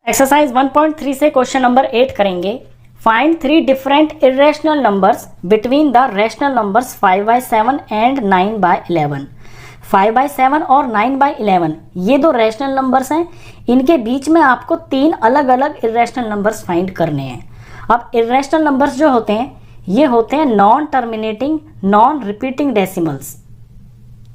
Exercise 1.3 से question number 8 करेंगे। Find 3 different irrational numbers between the rational numbers 5/7 and 9/11। 5/7 और 9/11 ये दो रेशनल नंबर्स हैं। इनके बीच में आपको 3 अलग अलग इरेशनल नंबर्स फाइंड करने हैं। अब इरेशनल नंबर्स जो होते हैं ये होते हैं non terminating non repeating decimals.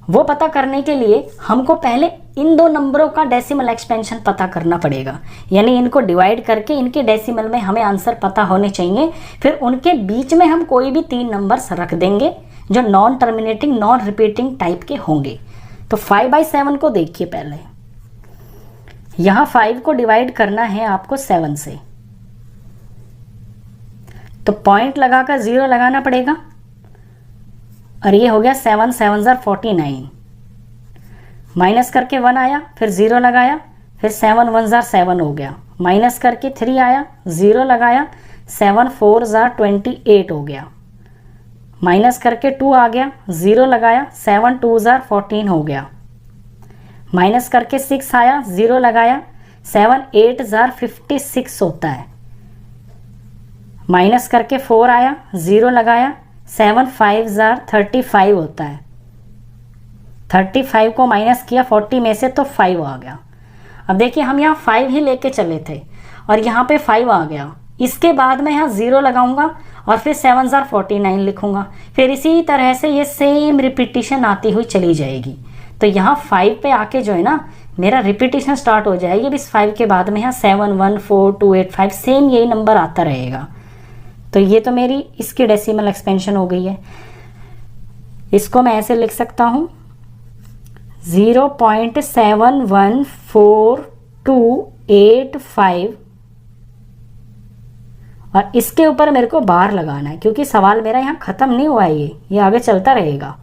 वो पता करने के लिए हमको पहले इन दो नंबरों का डेसिमल एक्सपेंशन पता करना पड़ेगा, यानी इनको डिवाइड करके इनके डेसिमल में हमें आंसर पता होने चाहिए। फिर उनके बीच में हम कोई भी 3 नंबर्स रख देंगे जो non terminating non repeating type के होंगे। तो 5/7 को देखिए। पहले यहाँ 5 को डिवाइड करना है आपको 7 से, तो पॉइंट लगाकर 0 लगाना पड़ेगा और ये हो गया 7 7 49। माइनस करके 1 आया, फिर 0 लगाया, फिर 7 1 7 हो गया। माइनस करके 3 आया, 0 लगाया, 7 4 28 हो गया। माइनस करके 2 आ गया, 0 लगाया, 7 2 14 हो गया। माइनस करके 6 आया, 0 लगाया, 7 8 56 होता है। माइनस करके 4 आया, 0 लगाया, 7 5 35 होता है। 35 को माइनस किया 40 में से तो 5 आ गया। अब देखिए हम यहाँ 5 ही लेके चले थे और यहाँ पे 5 आ गया। इसके बाद मैं यहाँ 0 लगाऊंगा और फिर 7 49 लिखूंगा। फिर इसी तरह से ये सेम रिपीटिशन आती हुई चली जाएगी। तो यहाँ 5 पे आके जो है ना मेरा रिपीटिशन स्टार्ट हो जाएगी। अब इस 5 के बाद में यहाँ 7 1 4 2 8 5 सेम यही नंबर आता रहेगा। तो ये तो मेरी इसकी डेसिमल एक्सपेंशन हो गई है। इसको मैं ऐसे लिख सकता हूँ 0.71425 और इसके ऊपर मेरे को बार लगाना है क्योंकि सवाल मेरा यहाँ खत्म नहीं हुआ है, ये आगे चलता रहेगा।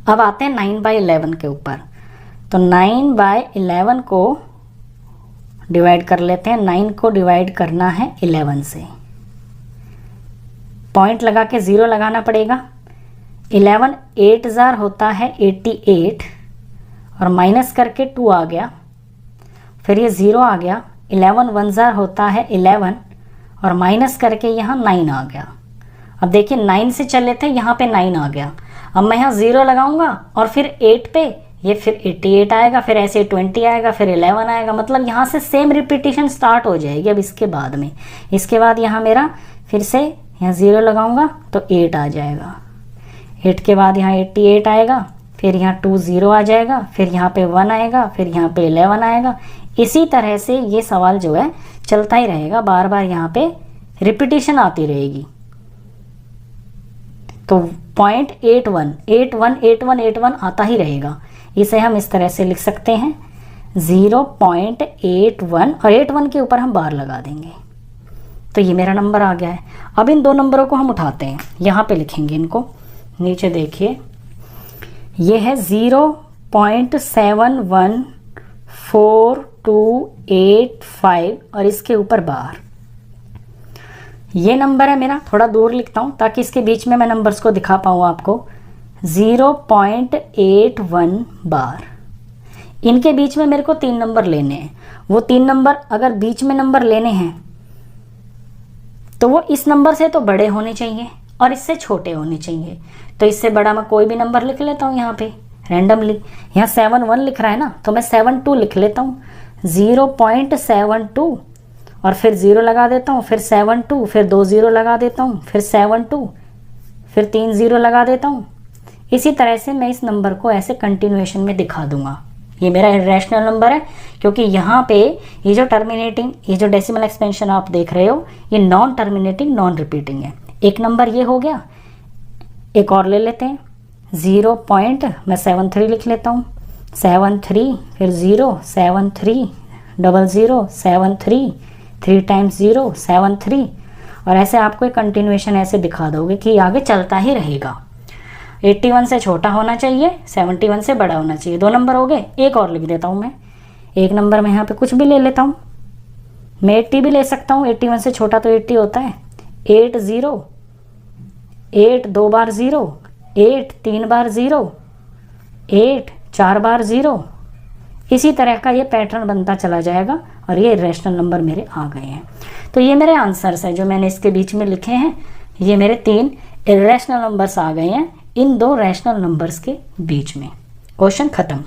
अब आते हैं 9/11 के ऊपर। तो 9/11 को डिवाइड कर लेते हैं। 9 को डिवाइड करना है 11 से, पॉइंट लगा के 0 लगाना पड़ेगा। 11 8 होता है 88 और माइनस करके 2 आ गया, फिर ये 0 आ गया। 11 1 होता है 11 और माइनस करके यहाँ 9 आ गया। अब देखिए 9 से चले थे, यहाँ पे 9 आ गया। अब मैं यहाँ 0 लगाऊंगा और फिर 8 पे ये फिर 88 आएगा, फिर ऐसे 20 आएगा, फिर 11 आएगा। मतलब यहाँ से सेम रिपीटिशन स्टार्ट हो जाएगी। अब इसके बाद में इसके बाद यहाँ मेरा फिर से यहाँ 0 लगाऊंगा तो 8 आ जाएगा। 8 के बाद यहाँ 88 आएगा, फिर यहाँ 2 0 आ जाएगा, फिर यहाँ पे 1 आएगा, फिर यहाँ पे 11 आएगा। इसी तरह से ये सवाल जो है चलता ही रहेगा, बार बार यहाँ पे रिपीटिशन आती रहेगी। तो 0.81 आता ही रहेगा। इसे हम इस तरह से लिख सकते हैं 0.81 और 81 के ऊपर हम बार लगा देंगे। तो ये मेरा नंबर आ गया है। अब इन दो नंबरों को हम उठाते हैं, यहाँ पे लिखेंगे इनको। नीचे देखिए ये है 0.714285 और इसके ऊपर बार। ये नंबर है मेरा, थोड़ा दूर लिखता हूँ ताकि इसके बीच में मैं नंबर्स को दिखा पाऊँ आपको। 0.81 बार। इनके बीच में मेरे को 3 नंबर लेने हैं। वो 3 नंबर अगर बीच में नंबर लेने हैं तो वो इस नंबर से तो बड़े होने चाहिए और इससे छोटे होने चाहिए। तो इससे बड़ा मैं कोई भी नंबर लिख लेता हूँ यहाँ पे रैंडमली। यहाँ 71 लिख रहा है ना, तो मैं 72 लिख लेता हूँ। 0.72 और फिर 0 लगा देता हूँ, फिर 72, फिर 2 0 लगा देता हूँ, फिर 72, फिर 3 0 लगा देता हूँ। इसी तरह से मैं इस नंबर को ऐसे कंटिन्यूएशन में दिखा दूंगा। ये मेरा इरेशनल नंबर है क्योंकि यहाँ पे ये जो टर्मिनेटिंग, ये जो डेसिमल एक्सपेंशन आप देख रहे हो ये नॉन टर्मिनेटिंग नॉन रिपीटिंग है। एक नंबर ये हो गया। एक और ले लेते हैं 0.73 लिख लेता हूँ। 73 फिर 0 73 00 73 3 टाइम्स 0 73 और ऐसे आपको एक कंटिन्यूएशन ऐसे दिखा दोगे कि आगे चलता ही रहेगा। 81 से छोटा होना चाहिए, 71 से बड़ा होना चाहिए। 2 नंबर हो गए। एक और लिख देता हूँ मैं। एक नंबर में यहाँ पे कुछ भी ले लेता हूँ। मैं 80 भी ले सकता हूँ। 81 से छोटा तो 80 होता है। 8 0 8 2 बार 0 8 3 बार 0 8 4 बार 0 इसी तरह का ये पैटर्न बनता चला जाएगा और ये इरेशनल नंबर मेरे आ गए हैं। तो ये मेरे आंसर्स हैं जो मैंने इसके बीच में लिखे हैं। ये मेरे 3 इरेशनल नंबर्स आ गए हैं इन 2 रैशनल नंबर्स के बीच में। क्वेश्चन खत्म।